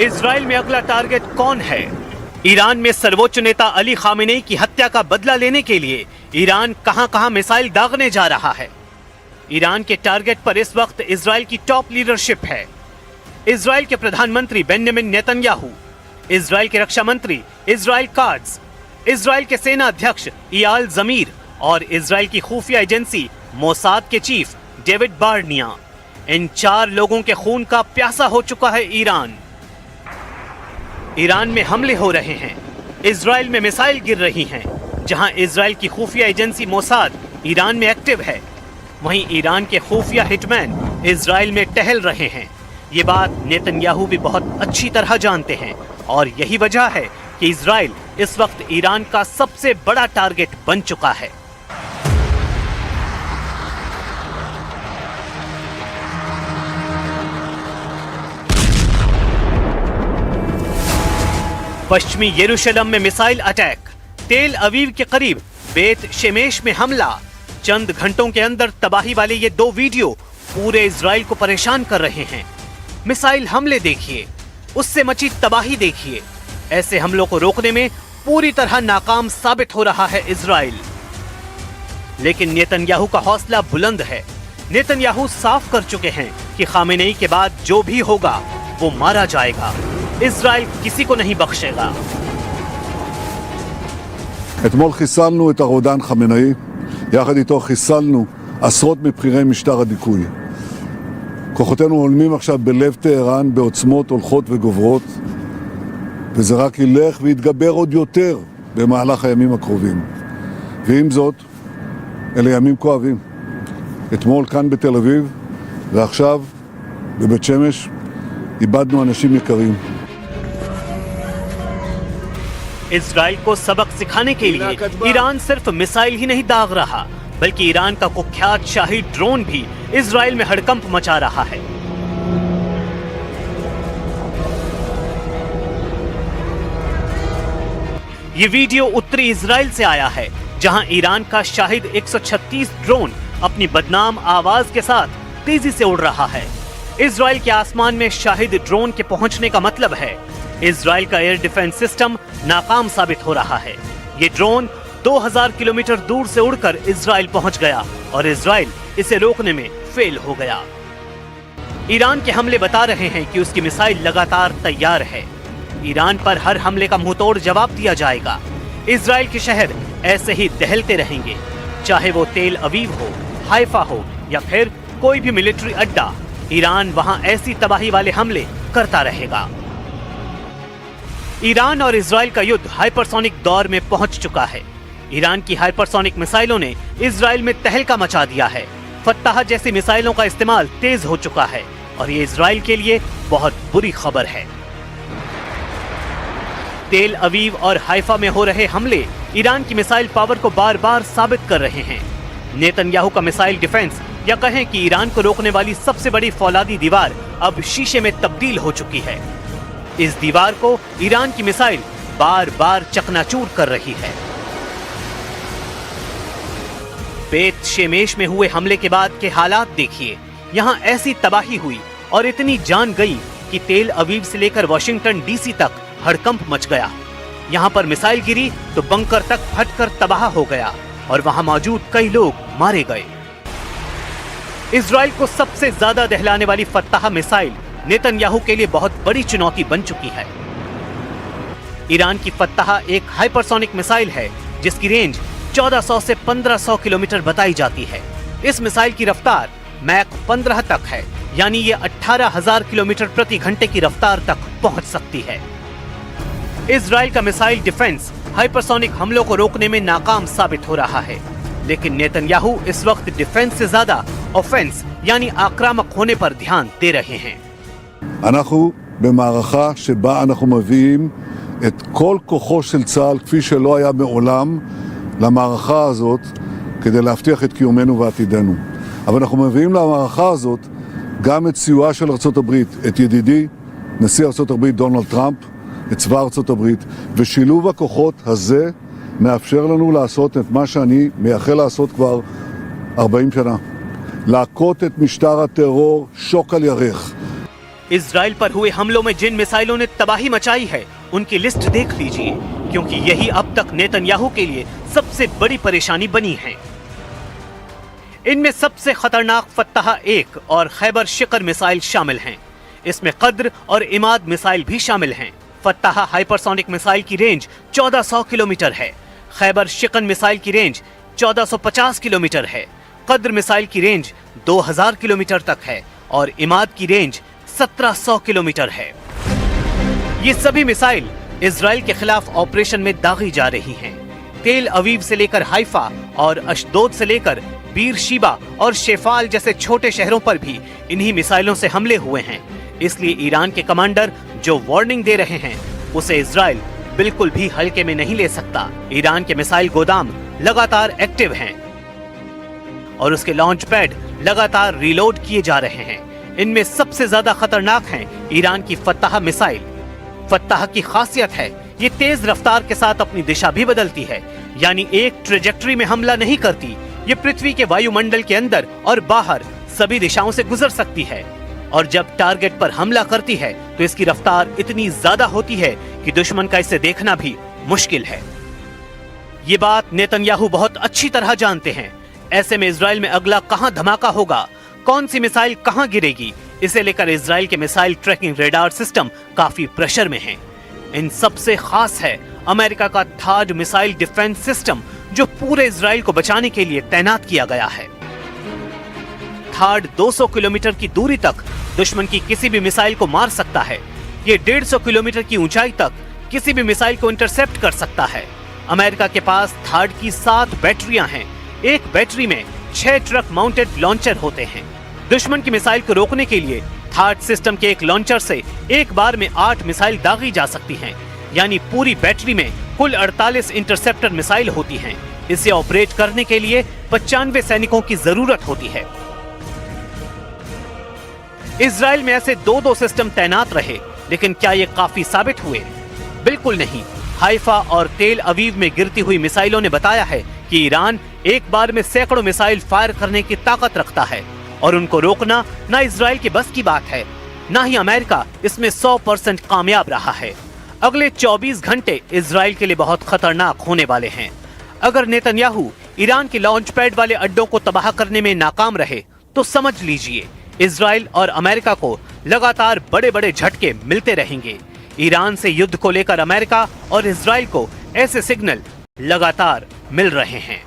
Israel में अगला target कौन है? ईरान में सर्वोच्च नेता अली खामेनेई की हत्या का बदला लेने के लिए ईरान कहां-कहां मिसाइल दागने जा रहा है। ईरान के टारगेट पर इस वक्त इजराइल की टॉप लीडरशिप है। इजराइल के प्रधानमंत्री बेंजामिन नेतन्याहू, इजराइल के रक्षा मंत्री इजराइल काट्ज, इजराइल के सेना अध्यक्ष इयाल ज़मीर और इजराइल की खुफिया एजेंसी मोसाद के चीफ डेविड बार्निया। इन 4 लोगों के खून का प्यासा हो चुका है ईरान। ईरान में हमले हो रहे हैं, इजराइल में मिसाइल गिर रही हैं। जहां इजराइल की खुफिया एजेंसी मोसाद ईरान में एक्टिव है, वहीं ईरान के खुफिया हिटमैन इजराइल में टहल रहे हैं। ये बात नेतन्याहू भी बहुत अच्छी तरह जानते हैं और यही वजह है कि इजराइल इस वक्त ईरान का सबसे बड़ा टारगेट बन चुका है। पश्चिमी यरूशलेम में मिसाइल अटैक, तेल अवीव के करीब बेत शेमेश में हमला। चंद घंटों के अंदर तबाही वाले ये 2 वीडियो पूरे इजराइल को परेशान कर रहे हैं। मिसाइल हमले देखिए, उससे मची तबाही देखिए। ऐसे हमलों को रोकने में पूरी तरह नाकाम साबित हो रहा है इजराइल। लेकिन नेतन्याहू का हौसला बुलंद है। नेतन्याहू साफ कर चुके हैं कि खामेनेई के बाद जो भी होगा वो मारा जाएगा। इजराइल किसी को नहीं बख्शेगा। אתמול חיסלנו את הרודן חמינאי, יחד איתו חיסלנו עשרות מבכירי משטר הדיכוי. כוחותינו הולמים עכשיו בלב טהרן בעוצמות הולכות וגוברות, וזה רק ילך ויתגבר עוד יותר במהלך הימים הקרובים. ועם זאת, אלה ימים כואבים. אתמול כאן בתל אביב, ועכשיו בבית שמש, איבדנו אנשים יקרים. इजराइल को सबक सिखाने के लिए ईरान सिर्फ मिसाइल ही नहीं दाग रहा, बल्कि ईरान का कुख्यात शाही ड्रोन भी इजराइल में हड़कंप मचा रहा है। ये वीडियो उत्तरी इजराइल से आया है, जहां ईरान का शाहिद 136 ड्रोन अपनी बदनाम आवाज के साथ तेजी से उड़ रहा है। इजराइल के आसमान में शाहिद ड्रोन के पहुंचने का मतलब है इजराइल का एयर डिफेंस सिस्टम नाकाम साबित हो रहा है। ये ड्रोन 2000 किलोमीटर दूर से उड़कर इजराइल पहुंच गया और इजराइल इसे रोकने में फेल हो गया। ईरान के हमले बता रहे हैं कि उसकी मिसाइल लगातार तैयार है। ईरान पर हर हमले का मुंहतोड़ जवाब दिया जाएगा। इजराइल के शहर ऐसे ही दहलते रहेंगे, चाहे वो तेल अवीव हो, हाइफा हो या फिर कोई भी मिलिट्री अड्डा। ईरान वहां ऐसी तबाही वाले हमले करता रहेगा। ईरान और इजराइल का युद्ध हाइपरसोनिक दौर में पहुंच चुका है। ईरान की हाइपरसोनिक मिसाइलों ने इजराइल में तहलका मचा दिया है। फत्ताह जैसी मिसाइलों का इस्तेमाल तेज हो चुका है और ये इजराइल के लिए बहुत बुरी खबर है। तेल अवीव और हाइफा में हो रहे हमले ईरान की मिसाइल पावर को बार बार साबित कर रहे हैं। नेतन्याहू का मिसाइल डिफेंस या कहें कि ईरान को रोकने वाली सबसे बड़ी फौलादी दीवार अब शीशे में तब्दील हो चुकी है। इस दीवार को ईरान की मिसाइल बार बार चकनाचूर कर रही है। बेत शेमेश में हुए हमले के बाद के हालात देखिए। यहाँ ऐसी तबाही हुई और इतनी जान गई कि तेल अवीव से लेकर वॉशिंगटन डीसी तक हड़कंप मच गया। यहाँ पर मिसाइल गिरी तो बंकर तक फटकर तबाह हो गया और वहां मौजूद कई लोग मारे गए। इजराइल को सबसे ज्यादा दहलाने वाली फत्ताह मिसाइल नेतन्याहू के लिए बहुत बड़ी चुनौती बन चुकी है। ईरान की फत्ताह एक हाइपरसोनिक मिसाइल है जिसकी रेंज 1400 से 1500 किलोमीटर बताई जाती है। इस मिसाइल की रफ्तार मैक 15 तक है, यानी ये 18,000 किलोमीटर प्रति घंटे की रफ्तार तक पहुंच सकती है। इजराइल का मिसाइल डिफेंस हाइपरसोनिक हमलों को रोकने में नाकाम साबित हो रहा है, लेकिन नेतन्याहू इस वक्त डिफेंस से ज्यादा ऑफेंस यानी आक्रामक होने पर ध्यान दे रहे हैं। אנחנו במערכה שבה אנחנו מביאים את כל כוחו של צה"ל כפי שלא היה מעולם למערכה הזאת כדי להבטיח את קיומנו ועתידנו. אבל אנחנו מביאים למערכה הזאת גם את סיועה של ארצות הברית, את ידידי, נשיא ארצות הברית דונלד טראמפ, את צבא ארצות הברית, ושילוב הכוחות הזה מאפשר לנו לעשות את מה שאני מייחל לעשות כבר 40 שנה. להכות את משטר הטרור שוק על ירך. इजराइल पर हुए हमलों में जिन मिसाइलों ने तबाही मचाई है उनकी लिस्ट देख लीजिए, क्योंकि यही अब तक नेतन्याहू के लिए सबसे बड़ी परेशानी बनी है। इनमें सबसे खतरनाक फत्ताह 1 और खैबर शिकर मिसाइल शामिल हैं। इसमें कद्र और इमाद मिसाइल भी शामिल हैं। फत्ताह हाइपरसोनिक मिसाइल की रेंज 1400 किलोमीटर है। खैबर शिकन मिसाइल की रेंज 1450 किलोमीटर है। कद्र मिसाइल की रेंज 2000 किलोमीटर तक है और इमाद की रेंज 1700 किलोमीटर है। ये सभी मिसाइल इजराइल के खिलाफ ऑपरेशन में दागी जा रही हैं। तेल अवीव से लेकर हाइफा और अशदोद से लेकर बीर शीबा और शेफाल जैसे छोटे शहरों पर भी इन्हीं मिसाइलों से हमले हुए हैं। इसलिए ईरान के कमांडर जो वार्निंग दे रहे हैं उसे इजराइल बिल्कुल भी हल्के में नहीं ले सकता। ईरान के मिसाइल गोदाम लगातार एक्टिव हैं और उसके लॉन्च पैड लगातार रिलोड किए जा रहे हैं। इनमें सबसे ज्यादा खतरनाक हैं ईरान की फत्ताह मिसाइल। फत्ताह की खासियत है ये तेज रफ्तार के साथ अपनी दिशा भी बदलती है, यानी एक ट्रेजेक्टरी में हमला नहीं करती। ये पृथ्वी के वायुमंडल के अंदर और बाहर सभी दिशाओं से गुजर सकती है और जब टारगेट पर हमला करती है तो इसकी रफ्तार इतनी ज्यादा होती है कि दुश्मन का इसे देखना भी मुश्किल है। ये बात नेतन्याहू बहुत अच्छी तरह जानते हैं। ऐसे में इजराइल में अगला कहां धमाका होगा, कौन सी मिसाइल कहां गिरेगी, इसे लेकर इजराइल के मिसाइल ट्रैकिंग रेडार सिस्टम काफी प्रेशर में हैं। इन सबसे खास है अमेरिका का थाड मिसाइल डिफेंस सिस्टम, जो पूरे इजराइल को बचाने के लिए तैनात किया गया है। थाड 200 किलोमीटर की दूरी तक दुश्मन की किसी भी मिसाइल को मार सकता है। ये 150 किलोमीटर की ऊंचाई तक किसी भी मिसाइल को इंटरसेप्ट कर सकता है। अमेरिका के पास थाड की 7 बैटरियां हैं। एक बैटरी में 6 ट्रक माउंटेड लॉन्चर होते हैं। दुश्मन की मिसाइल को रोकने के लिए थाड सिस्टम के एक लॉन्चर से एक बार में 8 मिसाइल दागी जा सकती हैं, यानी पूरी बैटरी में कुल 48 इंटरसेप्टर मिसाइल होती हैं। इसे ऑपरेट करने के लिए 95 सैनिकों की जरूरत होती है। इजराइल में ऐसे 2-2 सिस्टम तैनात रहे, लेकिन क्या ये काफी साबित हुए? बिल्कुल नहीं। हाइफा और तेल अवीव में गिरती हुई मिसाइलों ने बताया है कि ईरान एक बार में सैकड़ों मिसाइल फायर करने की ताकत रखता है और उनको रोकना ना इजराइल के बस की बात है, ना ही अमेरिका इसमें 100% कामयाब रहा है। अगले 24 घंटे इजराइल के लिए बहुत खतरनाक होने वाले हैं। अगर नेतन्याहू ईरान के लॉन्च पैड वाले अड्डों को तबाह करने में नाकाम रहे तो समझ लीजिए इजराइल और अमेरिका को लगातार बड़े बड़े झटके मिलते रहेंगे। ईरान से युद्ध को लेकर अमेरिका और इजराइल को ऐसे सिग्नल लगातार मिल रहे हैं।